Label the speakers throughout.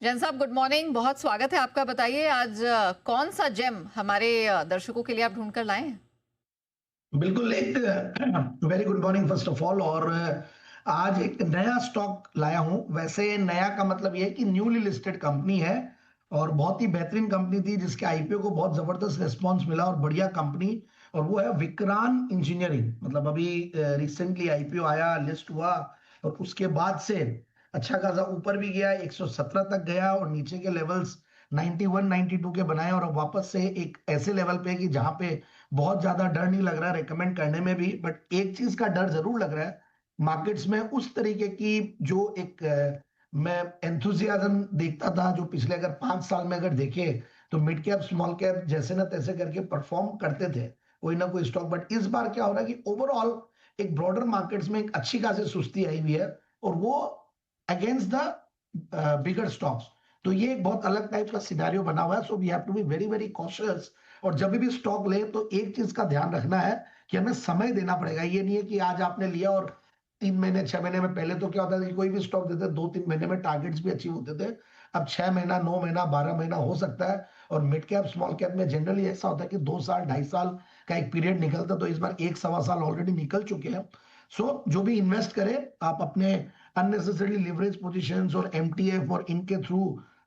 Speaker 1: जैन साहब good morning, बहुत स्वागत है आपका। बताइए आज कौन सा जेम हमारे दर्शकों के लिए आप ढूंढ कर लाए हैं।
Speaker 2: बिल्कुल एक very good morning first of all. और आज एक नया स्टॉक लाया हूं। वैसे नया का मतलब ये है कि न्यूली लिस्टेड कंपनी है और बहुत ही बेहतरीन कंपनी थी जिसके आईपीओ को बहुत जबरदस्त रिस्पांस मिला और बढ़िया कंपनी। और वो है विक्रान इंजीनियरिंग। मतलब अभी रिसेंटली आईपीओ आया, लिस्ट हुआ और उसके बाद से अच्छा खासा ऊपर भी गया, 117 तक गया और नीचे के लेवल्स 91 92 के बनाए और अब वापस से एक ऐसे लेवल पे है कि जहां पे बहुत ज्यादा डर नहीं लग रहा है रेकमेंड करने में भी। बट एक चीज का डर जरूर लग रहा है मार्केट्स में, उस तरीके की जो एक मैं एंथुजियाज्म देखता था जो पिछले अगर 5 साल में अगर देखे तो मिड कैप स्मॉल कैप जैसे ना तैसे करके परफॉर्म करते थे कोई ना कोई स्टॉक। बट इस बार क्या हो रहा है कि ओवरऑल एक ब्रॉडर मार्केट्स में एक अच्छी खासी सुस्ती आई हुई है और वो अगेंस्ट द बिगर स्टॉक्स। तो ये एक बहुत अलग टाइप का सिनेरियो बना हुआ है। So we have to be very very cautious. और जब भी स्टॉक ले तो एक चीज का ध्यान रखना है कि हमें समय देना पड़ेगा। ये नहीं है कि आज आपने लिया और 3 महीने 6 महीने में, पहले तो क्या होता था कि कोई भी स्टॉक देते 2 3 महीने में टारगेट्स भी अचीव होते थे। अब 6 महीना 9 महीना 12 महीना हो सकता है। और मिड कैप स्मॉल कैप में जनरली ऐसा होता है कि 2 साल 2.5 साल का एक पीरियड निकलता। तो इस बार 1 सवा साल ऑलरेडी निकल चुके हैं। सो जो भी इन्वेस्ट करे आप अपने अननेसेसरी लिवरेज पोजीशंस और एमटीएफ और इनके थ्रू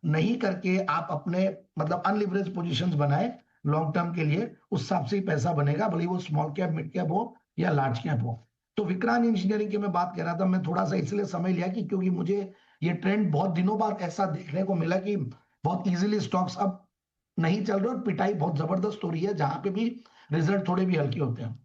Speaker 2: नहीं करके आप अपने मतलब अनलिवरेज पोजीशंस बनाए लॉन्ग टर्म के लिए। उस हिसाब से ही पैसा बनेगा, भले वो स्मॉल कैप मिड कैप हो या लार्ज कैप हो। तो विक्रांत इंजीनियरिंग की मैं बात कर रहा था। मैं थोड़ा सा इसलिए समय लिया कि क्योंकि मुझे ये ट्रेंड बहुत दिनों बाद ऐसा देखने को मिला कि बहुत इजीली स्टॉक्स अब नहीं चल रहे और पिटाई बहुत जबरदस्त हो रही है जहां पे भी रिजल्ट थोड़े भी हल्के होते हैं।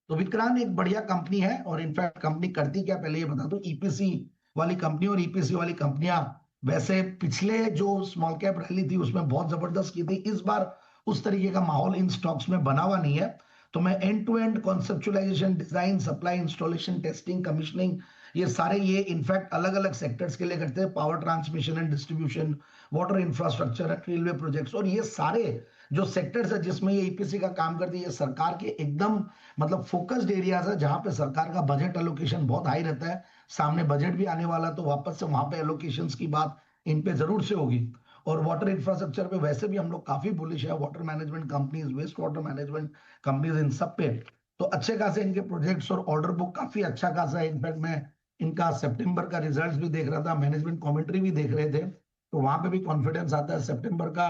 Speaker 2: तो विक्रांत एक बढ़िया कंपनी है और इनफैक्ट कंपनी करती क्या पहले ये बता दूं, ईपीसी वाली कंपनी। और ईपीसी वाली कंपनियां वैसे पिछले जो स्मॉल कैप रैली थी उसमें बहुत जबरदस्त की थी। इस बार उस तरीके का माहौल इन स्टॉक्स में बना हुआ नहीं है। तो मैं end to end conceptualisation, design, supply, installation, testing, commissioning, ये सारे ये इनफैक्ट अलग अलग सेक्टर्स के लिए करते हैं। Power transmission and distribution, water infrastructure, railway projects, और ये सारे जो सेक्टर्स है जिसमें ये ईपीसी का काम करती है ये सरकार के एकदम मतलब फोकस्ड एरियाज है जहां पे सरकार का बजट एलोकेशन बहुत हाई रहता है। सामने बजट भी आने वाला तो वापस से वहां पे एलोकेशंस की बात इन पे जरूर से होगी। और वाटर इंफ्रास्ट्रक्चर पे वैसे भी हम लोग काफी बुलिश है। Water management companies, waste water management companies, इन सब पे तो अच्छे खासे इनके प्रोजेक्ट्स और ऑर्डर बुक काफी अच्छा खासा है। इनफैक्ट मैं इनका सितंबर का रिजल्ट्स भी देख रहा था, मैनेजमेंट कमेंट्री भी देख रहे थे, तो वहां पे भी कॉन्फिडेंस आता है। सितंबर का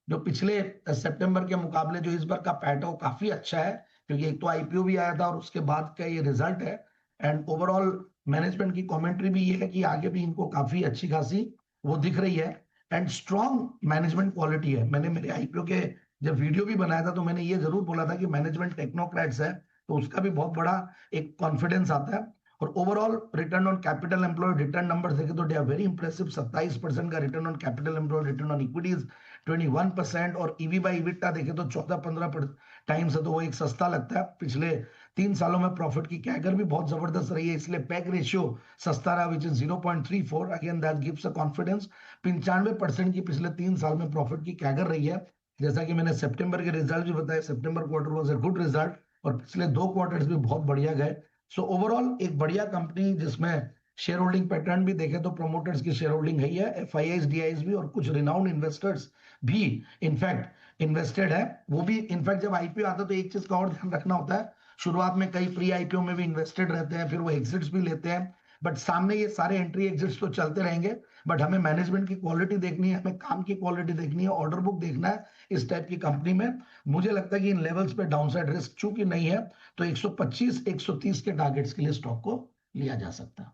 Speaker 2: जो पिछले सितंबर के मुकाबले जो इस बार का पैटर्न काफी अच्छा है क्योंकि एक तो आईपीओ भी आया था और उसके बाद का ये रिजल्ट है। एंड ओवरऑल मैनेजमेंट की कमेंट्री भी ये है कि आगे भी इनको काफी अच्छी खासी वो दिख रही है एंड स्ट्रॉन्ग मैनेजमेंट क्वालिटी है। मैंने मेरे आईपीओ के जब वीडियो भी बनाया था तो मैंने ये जरूर बोला था कि मैनेजमेंट टेक्नोक्रेट्स है, तो उसका भी बहुत बड़ा एक कॉन्फिडेंस आता है। और overall return on capital employed return number देखे तो दे आर वेरी इंप्रेसिव। 27% का return on capital employed, return on equities 21%। और ईवी बाई इबिटा देखे तो 14-15 टाइम्स है, तो वो एक सस्ता लगता है। पिछले 3 सालों में प्रॉफिट की कैगर भी बहुत जबरदस्त रही है, इसलिए पैक रेशियो सस्ता रहा which is 0.34। Again that gives a confidence. 95% की पिछले 3 साल में प्रॉफिट की कैगर रही है। जैसा कि मैंने सितंबर के रिजल्ट भी बताया, सितंबर quarter was a good result और पिछले 2 क्वार्टर्स भी बहुत बढ़िया गए। सो ओवरऑल एक बढ़िया कंपनी जिसमें शेयर होल्डिंग पैटर्न भी देखे तो प्रोमोटर्स की शेयर होल्डिंग है, एफआईआईज, डीआईज भी और कुछ रिनाउंड इन्वेस्टर्स भी इनफैक्ट इन्वेस्टेड है। वो भी इनफैक्ट जब आईपीओ आता है तो एक चीज का और ध्यान रखना होता है, शुरुआत में कई प्री आईपीओ में भी इन्वेस्टेड रहते हैं, फिर वो एग्जिट्स भी लेते हैं। बट सामने ये सारे एंट्री एग्जिट्स तो चलते रहेंगे। बट हमें मैनेजमेंट की क्वालिटी देखनी है, हमें काम की क्वालिटी देखनी है, ऑर्डर बुक देखना है इस टाइप की कंपनी में। मुझे लगता है कि इन लेवल्स पे डाउनसाइड रिस्क चूंकि नहीं है तो 125 130 के टारगेट्स के लिए स्टॉक को लिया जा सकता है।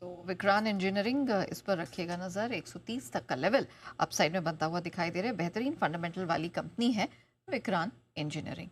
Speaker 1: तो विक्रांत इंजीनियरिंग इस पर रखिएगा नज़र। 130 तक का लेवल अपसाइड में बनता हुआ दिखाई दे रहा है। बेहतरीन फंडामेंटल वाली कंपनी है विक्रांत इंजीनियरिंग।